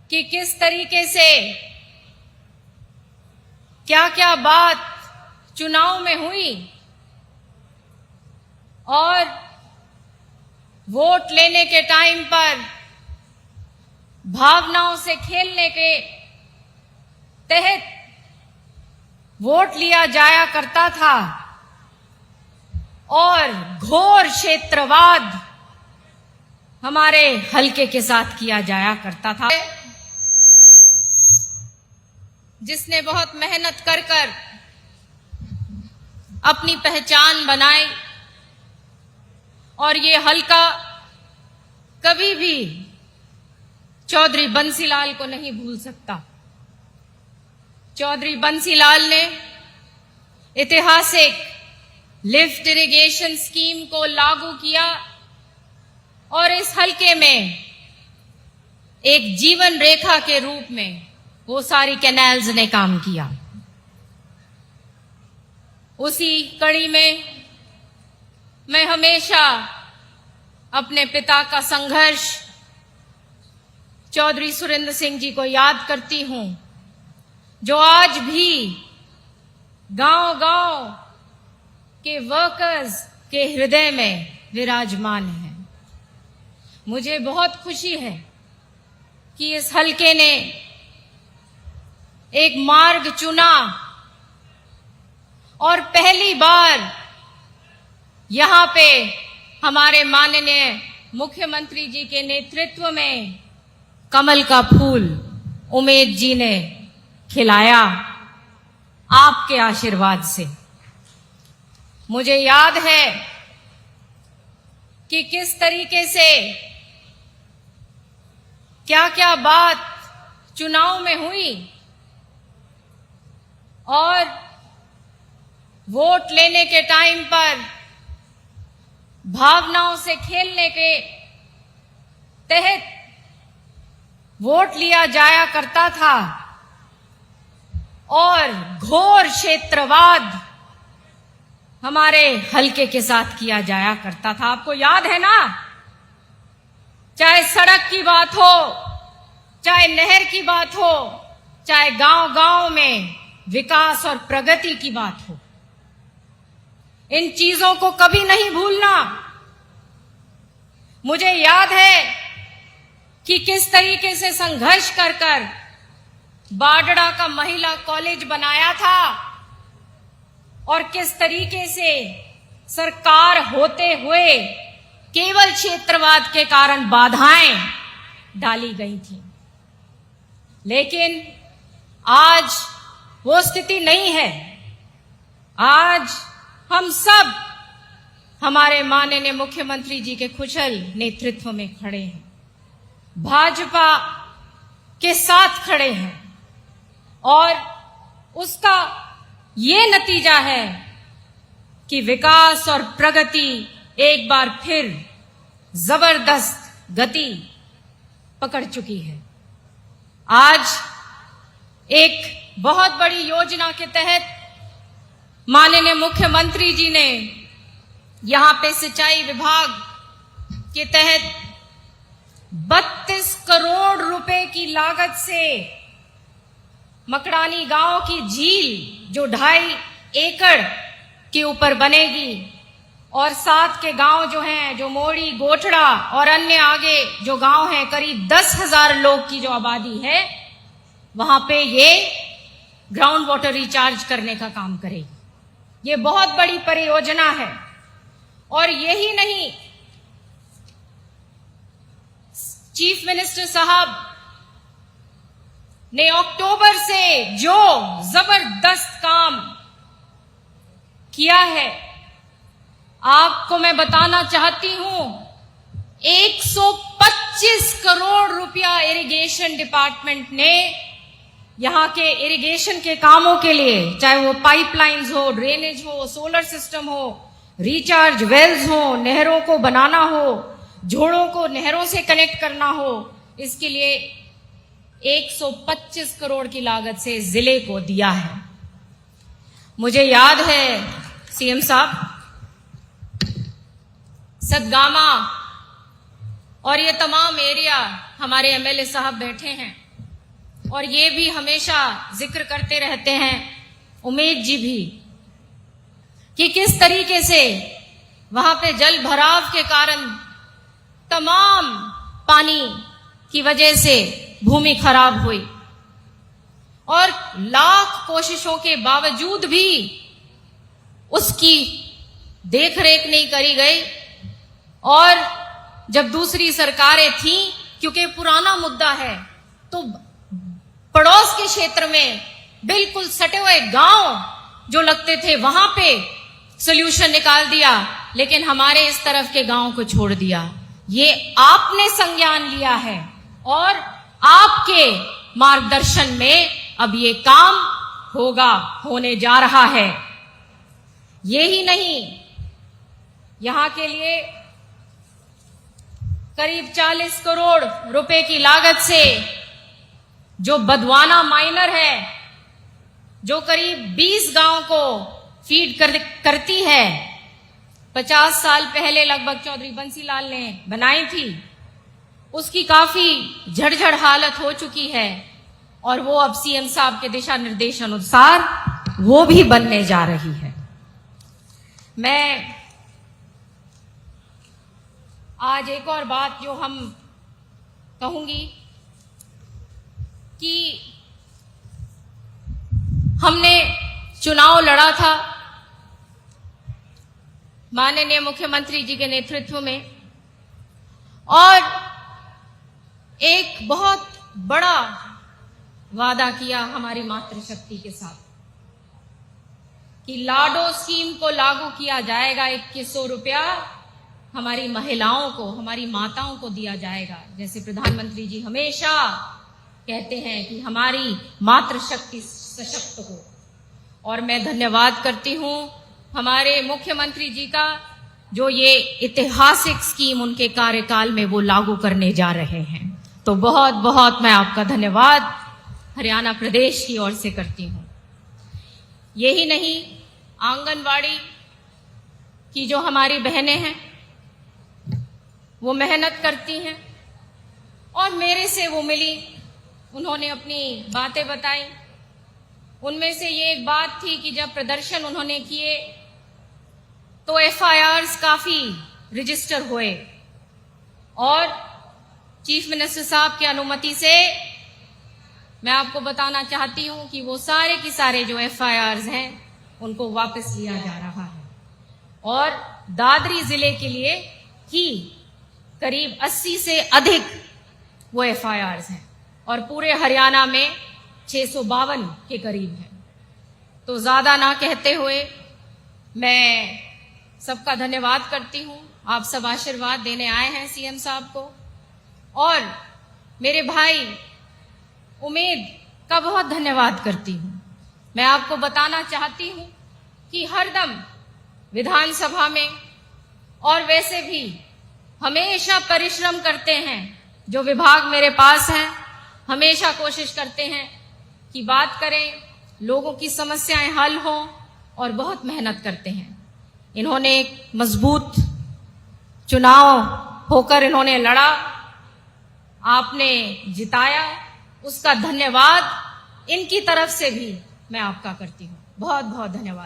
कि किस तरीके से क्या क्या बात चुनाव में हुई और वोट लेने के टाइम पर भावनाओं से खेलने के तहत वोट लिया जाया करता था और घोर क्षेत्रवाद हमारे हलके के साथ किया जाया करता था। जिसने बहुत मेहनत कर अपनी पहचान बनाई और ये हलका कभी भी चौधरी बंसीलाल को नहीं भूल सकता। चौधरी बंसीलाल ने ऐतिहासिक लिफ्ट इरिगेशन स्कीम को लागू किया और इस हलके में एक जीवन रेखा के रूप में वो सारी कैनाल्स ने काम किया। उसी कड़ी में मैं हमेशा अपने पिता का संघर्ष चौधरी सुरेंद्र सिंह जी को याद करती हूं, जो आज भी गांव-गांव के वर्कर्स के हृदय में विराजमान है। मुझे बहुत खुशी है कि इस हलके ने एक मार्ग चुना और पहली बार यहां पे हमारे माननीय मुख्यमंत्री जी के नेतृत्व में कमल का फूल उमेद जी ने खिलाया आपके आशीर्वाद से। मुझे याद है कि किस तरीके से क्या क्या बात चुनाव में हुई और वोट लेने के टाइम पर भावनाओं से खेलने के तहत वोट लिया जाया करता था और घोर क्षेत्रवाद हमारे हलके के साथ किया जाया करता था। आपको याद है ना, चाहे सड़क की बात हो, चाहे नहर की बात हो, चाहे गांव-गांव में विकास और प्रगति की बात हो, इन चीजों को कभी नहीं भूलना। मुझे याद है कि किस तरीके से संघर्ष कर बाडड़ा का महिला कॉलेज बनाया था और किस तरीके से सरकार होते हुए केवल क्षेत्रवाद के कारण बाधाएं डाली गई थी। लेकिन आज वो स्थिति नहीं है। आज हम सब हमारे माननीय मुख्यमंत्री जी के कुशल नेतृत्व में खड़े हैं, भाजपा के साथ खड़े हैं और उसका ये नतीजा है कि विकास और प्रगति एक बार फिर जबरदस्त गति पकड़ चुकी है। आज एक बहुत बड़ी योजना के तहत माननीय मुख्यमंत्री जी ने यहां पे सिंचाई विभाग के तहत 32 करोड़ रुपए की लागत से मकड़ानी गांव की झील जो 2.5 एकड़ के ऊपर बनेगी और साथ के गांव जो हैं, जो मोड़ी, गोठड़ा और अन्य आगे जो गांव हैं, करीब 10,000 लोग की जो आबादी है, वहां पे ये ग्राउंड वाटर रिचार्ज करने का काम करेगी। ये बहुत बड़ी परियोजना है और यही नहीं, चीफ मिनिस्टर साहब ने अक्टूबर से जो जबरदस्त काम किया है, आपको मैं बताना चाहती हूं, 125 करोड़ रुपया इरिगेशन डिपार्टमेंट ने यहां के इरिगेशन के कामों के लिए, चाहे वो पाइपलाइंस हो, ड्रेनेज हो, सोलर सिस्टम हो, रिचार्ज वेल्स हो, नहरों को बनाना हो, जोड़ों को नहरों से कनेक्ट करना हो, इसके लिए 125 करोड़ की लागत से जिले को दिया है। मुझे याद है सीएम साहब, सतगामा और ये तमाम एरिया, हमारे एमएलए साहब बैठे हैं, और ये भी हमेशा जिक्र करते रहते हैं उमेद जी भी, कि किस तरीके से वहां पे जल भराव के कारण तमाम पानी की वजह से भूमि खराब हुई और लाख कोशिशों के बावजूद भी उसकी देखरेख नहीं करी गई। और जब दूसरी सरकारें थीं, क्योंकि पुराना मुद्दा है, तो पड़ोस के क्षेत्र में बिल्कुल सटे हुए गांव जो लगते थे वहां पे सॉल्यूशन निकाल दिया, लेकिन हमारे इस तरफ के गांव को छोड़ दिया। ये आपने संज्ञान लिया है और आपके मार्गदर्शन में अब ये काम होने जा रहा है। ये ही नहीं, यहां के लिए करीब 40 करोड़ रुपए की लागत से जो बदवाना माइनर है, जो करीब 20 गांव को फीड करती है, 50 साल पहले लगभग चौधरी बंसीलाल ने बनाई थी, उसकी काफी झड़झड़ हालत हो चुकी है और वो अब सीएम साहब के दिशा निर्देश अनुसार वो भी बनने जा रही है। मैं आज एक और बात जो हम कहूंगी कि हमने चुनाव लड़ा था माननीय मुख्यमंत्री जी के नेतृत्व में और एक बहुत बड़ा वादा किया हमारी मातृशक्ति के साथ कि लाडो स्कीम को लागू किया जाएगा। 2100 रुपया हमारी महिलाओं को, हमारी माताओं को दिया जाएगा। जैसे प्रधानमंत्री जी हमेशा कहते हैं कि हमारी मातृशक्ति सशक्त हो। और मैं धन्यवाद करती हूं हमारे मुख्यमंत्री जी का, जो ये ऐतिहासिक स्कीम उनके कार्यकाल में वो लागू करने जा रहे हैं। तो बहुत बहुत मैं आपका धन्यवाद हरियाणा प्रदेश की ओर से करती हूं। यही नहीं, आंगनवाड़ी की जो हमारी बहनें हैं वो मेहनत करती हैं और मेरे से वो मिली, उन्होंने अपनी बातें बताई। उनमें से ये एक बात थी कि जब प्रदर्शन उन्होंने किए तो FIRs काफी रजिस्टर हुए और चीफ मिनिस्टर साहब की अनुमति से मैं आपको बताना चाहती हूं कि वो सारे की सारे जो FIRs हैं उनको वापस लिया जा रहा है। और दादरी जिले के लिए ही करीब 80 से अधिक वो FIRs हैं और पूरे हरियाणा में 652 के करीब है। तो ज्यादा ना कहते हुए मैं सबका धन्यवाद करती हूं। आप सब आशीर्वाद देने आए हैं सीएम साहब को और मेरे भाई उमेद का बहुत धन्यवाद करती हूं। मैं आपको बताना चाहती हूं कि हरदम विधानसभा में और वैसे भी हमेशा परिश्रम करते हैं। जो विभाग मेरे पास हैं हमेशा कोशिश करते हैं कि बात करें, लोगों की समस्याएं हल हों और बहुत मेहनत करते हैं। इन्होंने एक मजबूत चुनाव होकर इन्होंने लड़ा, आपने जिताया, उसका धन्यवाद इनकी तरफ से भी मैं आपका करती हूं। बहुत बहुत धन्यवाद।